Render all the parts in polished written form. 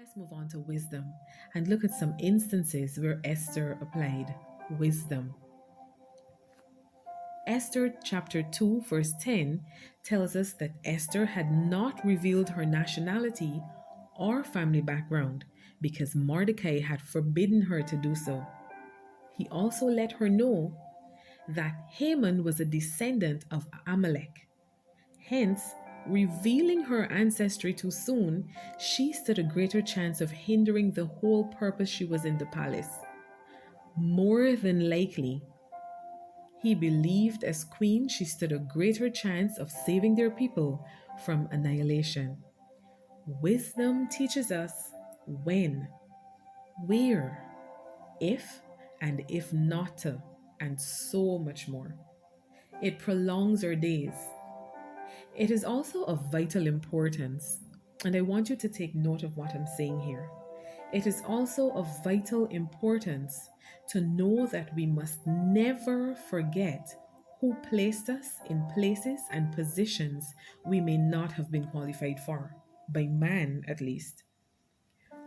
Let's move on to wisdom and look at some instances where Esther applied wisdom. Esther chapter 2 verse 10 tells us that Esther had not revealed her nationality or family background because Mordecai had forbidden her to do so. He also let her know that Haman was a descendant of Amalek. Hence, revealing her ancestry too soon, she stood a greater chance of hindering the whole purpose she was in the palace. More than likely, he believed as queen she stood a greater chance of saving their people from annihilation. Wisdom teaches us when, where, if, and if not to, and so much more. It prolongs our days. It is also of vital importance, and I want you to take note of what I'm saying here. It is also of vital importance to know that we must never forget who placed us in places and positions we may not have been qualified for, by man at least.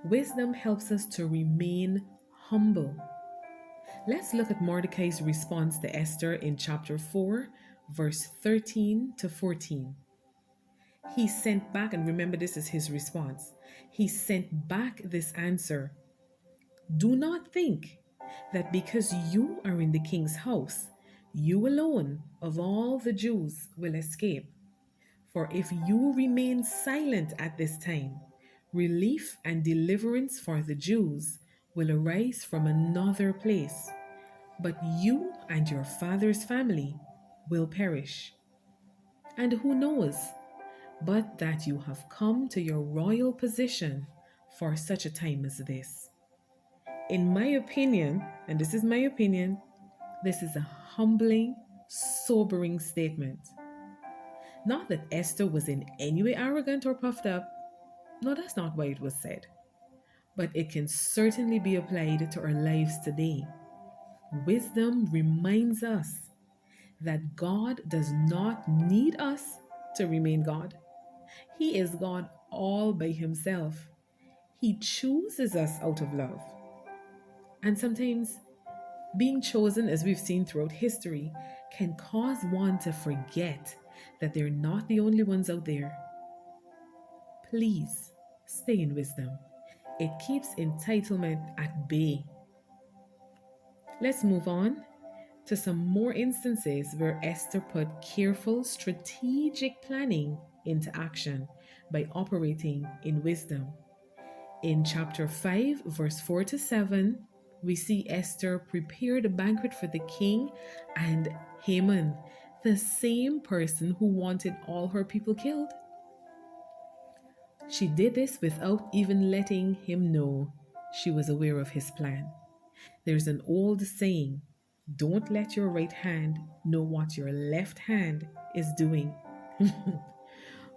Wisdom helps us to remain humble. Let's look at Mordecai's response to Esther in chapter 4, verse 13 to 14. He sent back, and remember, this is his response. He sent back this answer: Do not think that because you are in the king's house, you alone of all the Jews will escape. For if you remain silent at this time, relief and deliverance for the Jews will arise from another place, but you and your father's family will perish. And who knows but that you have come to your royal position for such a time as this? In my opinion, and this is my opinion, this is a humbling, sobering statement. Not that Esther was in any way arrogant or puffed up. No, that's not why it was said. But it can certainly be applied to our lives today. Wisdom reminds us that God does not need us to remain God. He is God all by himself. He chooses us out of love. And sometimes being chosen, as we've seen throughout history, can cause one to forget that they're not the only ones out there. Please stay in wisdom. It keeps entitlement at bay. Let's move on to some more instances where Esther put careful, strategic planning into action by operating in wisdom. In chapter 5, verse 4 to 7, we see Esther prepare the banquet for the king and Haman, the same person who wanted all her people killed. She did this without even letting him know she was aware of his plan. There's an old saying: don't let your right hand know what your left hand is doing.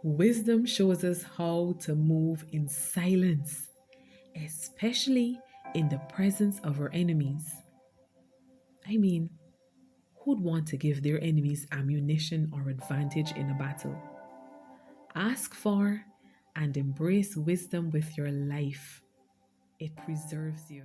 Wisdom shows us how to move in silence, especially in the presence of our enemies. I mean, who'd want to give their enemies ammunition or advantage in a battle? Ask for and embrace wisdom with your life. It preserves you.